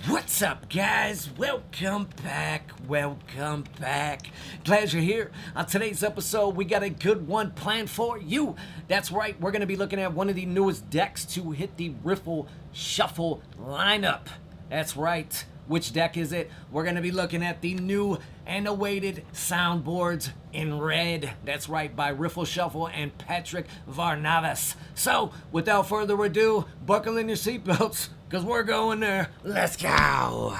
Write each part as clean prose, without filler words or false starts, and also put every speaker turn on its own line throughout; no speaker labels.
What's up, guys? Welcome back. Glad you're here. On today's episode, we got a good one planned for you. That's right, we're going to be looking at one of the newest decks to hit the Riffle Shuffle lineup. That's right. Which deck is it? We're going to be looking at the new and awaited Soundboards in red. That's right, by Riffle Shuffle and Patrick Varnavas. So, without further ado, buckle in your seatbelts, because we're going there. Let's go!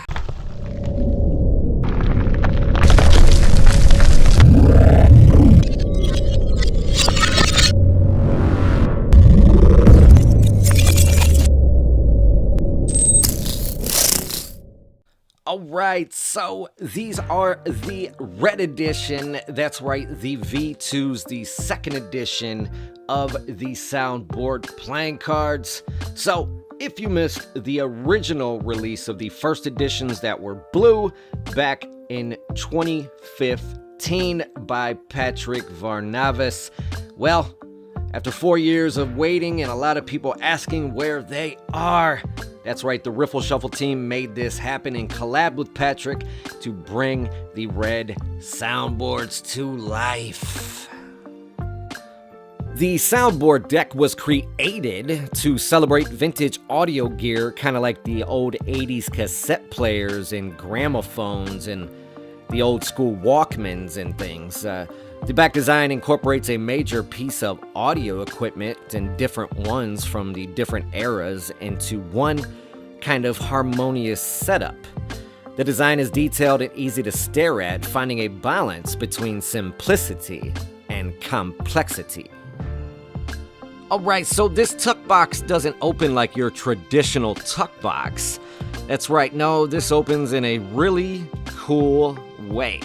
Alright, so these are the red edition. That's right, the V2's, the second edition of the Soundboard playing cards. So, if you missed the original release of the first editions that were blue back in 2015 by Patrick Varnavas, well, after 4 years of waiting and a lot of people asking where they are, that's right, the Riffle Shuffle team made this happen and collabed with Patrick to bring the red Soundboards to life. The Soundboard deck was created to celebrate vintage audio gear, kind of like the old 80s cassette players and gramophones and the old school Walkmans and things. The back design incorporates a major piece of audio equipment and different ones from the different eras into one kind of harmonious setup. The design is detailed and easy to stare at, finding a balance between simplicity and complexity. Alright, so this tuck box doesn't open like your traditional tuck box. That's right, no, this opens in a really cool way.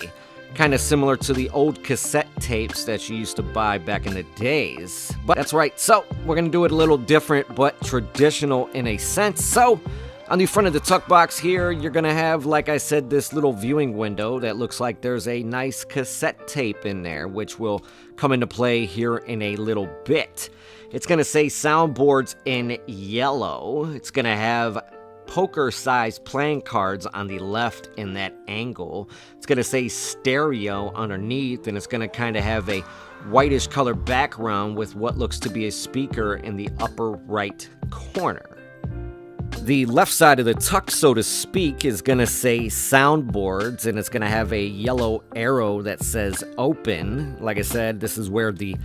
Kind of similar to the old cassette tapes that you used to buy back in the days. But that's right, so we're going to do it a little different but traditional in a sense. So on the front of the tuck box here, you're going to have, like I said, this little viewing window that looks like there's a nice cassette tape in there, which will come into play here in a little bit. It's going to say Soundboards in yellow. It's going to have poker-sized playing cards on the left in that angle. It's going to say stereo underneath, and it's going to kind of have a whitish color background with what looks to be a speaker in the upper right corner. The left side of the tuck, so to speak, is going to say Soundboards, and it's going to have a yellow arrow that says open. Like I said, this is where the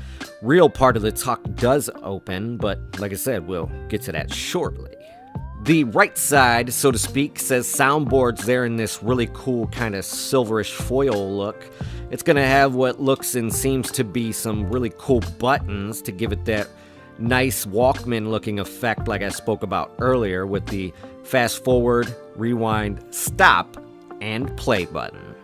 real part of the tuck does open, but like I said, we'll get to that shortly. The right side, so to speak, says Soundboards there in this really cool kind of silverish foil look. It's going to have what looks and seems to be some really cool buttons to give it that nice Walkman looking effect like I spoke about earlier with the fast forward, rewind, stop, and play button.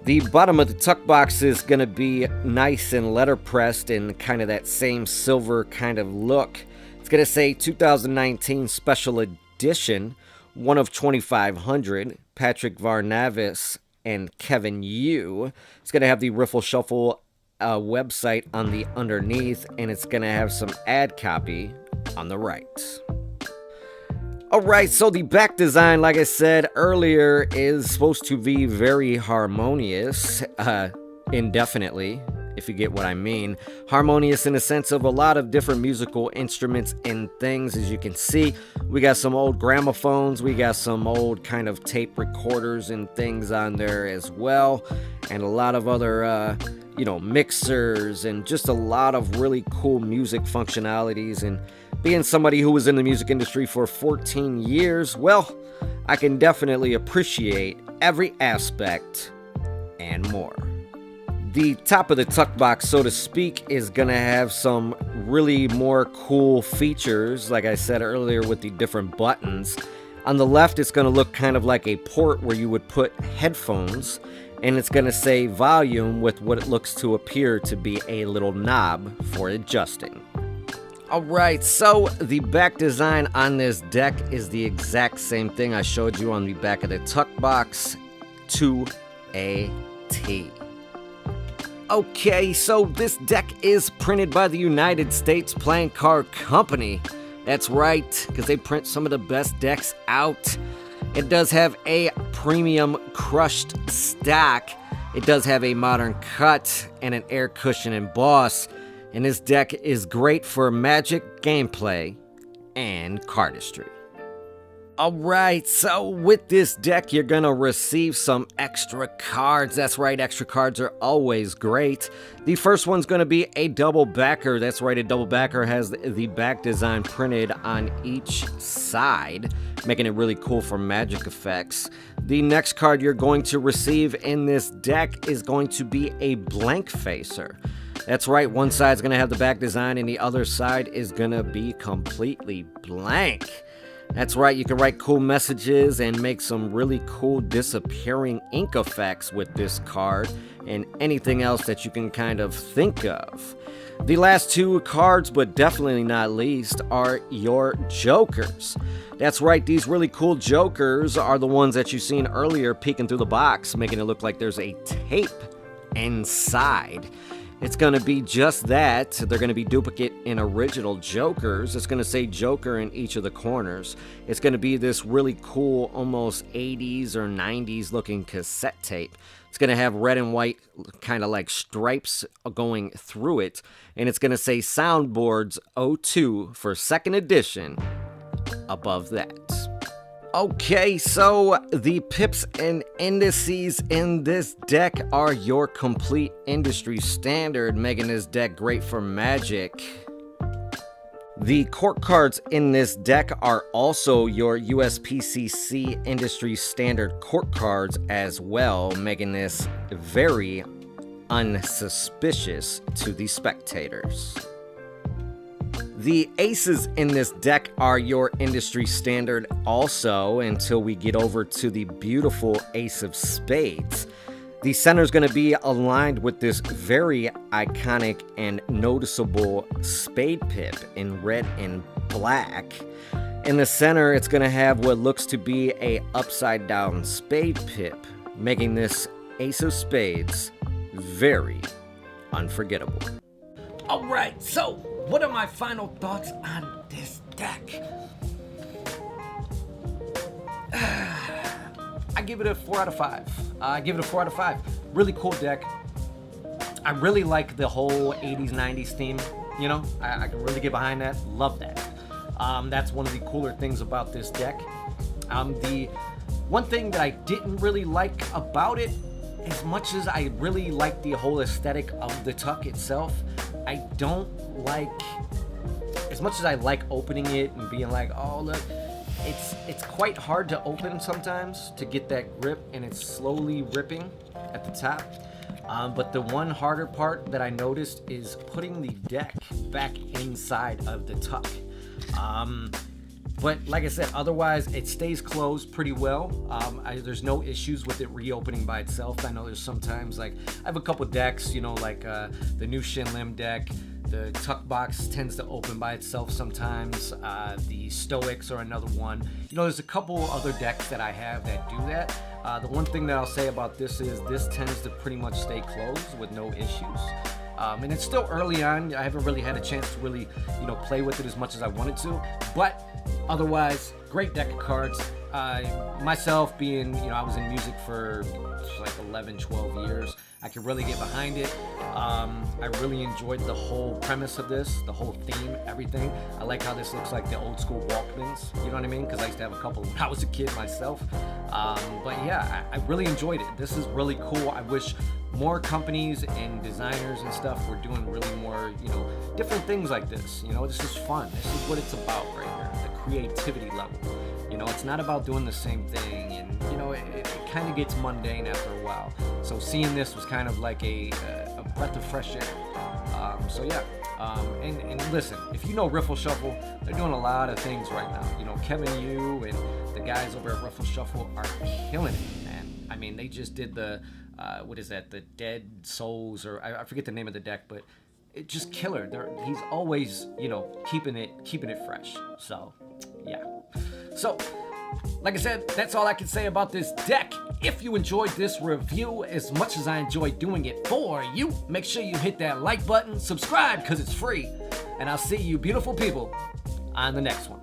The bottom of the tuck box is going to be nice and letterpressed in kind of that same silver kind of look. It's going to say 2019 Special Edition, one of 2,500, Patrick Varnavas and Kevin Yu. It's going to have the Riffle Shuffle website on the underneath, and it's going to have some ad copy on the right. Alright, so the back design, like I said earlier, is supposed to be very harmonious, indefinitely, if you get what I mean. Harmonious in the sense of a lot of different musical instruments and things. As you can see, we got some old gramophones, we got some old kind of tape recorders and things on there as well, and a lot of other, mixers, and just a lot of really cool music functionalities. And being somebody who was in the music industry for 14 years, well, I can definitely appreciate every aspect and more. The top of the tuck box, so to speak, is going to have some really more cool features, like I said earlier, with the different buttons. On the left, it's going to look kind of like a port where you would put headphones, and it's going to say volume with what it looks to appear to be a little knob for adjusting. Alright, so the back design on this deck is the exact same thing I showed you on the back of the tuck box to a T. Okay, so this deck is printed by the United States Playing Card Company. That's right, because they print some of the best decks out. It does have a premium crushed stack. It does have a modern cut and an air cushion emboss. And this deck is great for Magic gameplay and cardistry. Alright, so with this deck, you're gonna receive some extra cards. That's right, extra cards are always great. The first one's gonna be a double backer. That's right, a double backer has the back design printed on each side, making it really cool for Magic effects. The next card you're going to receive in this deck is going to be a blank facer. That's right, one side's gonna have the back design and the other side is gonna be completely blank. That's right, you can write cool messages and make some really cool disappearing ink effects with this card and anything else that you can kind of think of. The last two cards, but definitely not least, are your jokers. That's right, these really cool jokers are the ones that you've seen earlier peeking through the box, making it look like there's a tape inside. It's going to be just that. They're going to be duplicate and original jokers. It's going to say Joker in each of the corners. It's going to be this really cool, almost 80s or 90s looking cassette tape. It's going to have red and white kind of like stripes going through it. And it's going to say Soundboards V.2 for 2nd edition above that. Okay, so the pips and indices in this deck are your complete industry standard, making this deck great for Magic. The court cards in this deck are also your USPCC industry standard court cards as well, making this very unsuspicious to the spectators. The aces in this deck are your industry standard also until we get over to the beautiful Ace of Spades. The center is going to be aligned with this very iconic and noticeable spade pip in red and black. In the center, it's going to have what looks to be a upside down spade pip, making this Ace of Spades very unforgettable. Alright, so what are my final thoughts on this deck? I give it a 4 out of 5. Really cool deck. I really like the whole 80s, 90s theme. You know, I can really get behind that. Love that. That's one of the cooler things about this deck. The one thing that I didn't really like about it, as much as I really like the whole aesthetic of the tuck itself, I don't like, as much as I like opening it and being like, oh look, it's quite hard to open sometimes to get that grip, and it's slowly ripping at the top. But the one harder part that I noticed is putting the deck back inside of the tuck. But like I said, otherwise it stays closed pretty well. There's no issues with it reopening by itself. I know there's sometimes, like, I have a couple decks, you know, like the new Shin Lim deck. The tuck box tends to open by itself sometimes. The Stoics are another one. You know, there's a couple other decks that I have that do that. The one thing that I'll say about this is this tends to pretty much stay closed with no issues. And it's still early on. I haven't really had a chance to really, you know, play with it as much as I wanted to. But otherwise, great deck of cards. Myself being, you know, I was in music for like 11, 12 years. I could really get behind it. I really enjoyed the whole premise of this, the whole theme, everything. I like how this looks like the old school Walkmans, you know what I mean? Because I used to have a couple when I was a kid myself. But yeah, I really enjoyed it. This is really cool. I wish more companies and designers and stuff were doing really more, you know, different things like this. You know, this is fun. This is what it's about right here, the creativity level. You know, it's not about doing the same thing, and, you know, it kind of gets mundane after a while. So seeing this was kind of like a breath of fresh air. So yeah, and listen, if you know Riffle Shuffle, they're doing a lot of things right now. You know, Kevin Yu and the guys over at Riffle Shuffle are killing it, man. I mean, they just did the, what is that, the Dead Souls, or I forget the name of the deck, but it just killer. He's always, you know, keeping it fresh. So yeah. So, like I said, that's all I can say about this deck. If you enjoyed this review as much as I enjoyed doing it for you, make sure you hit that like button, subscribe because it's free, and I'll see you beautiful people on the next one.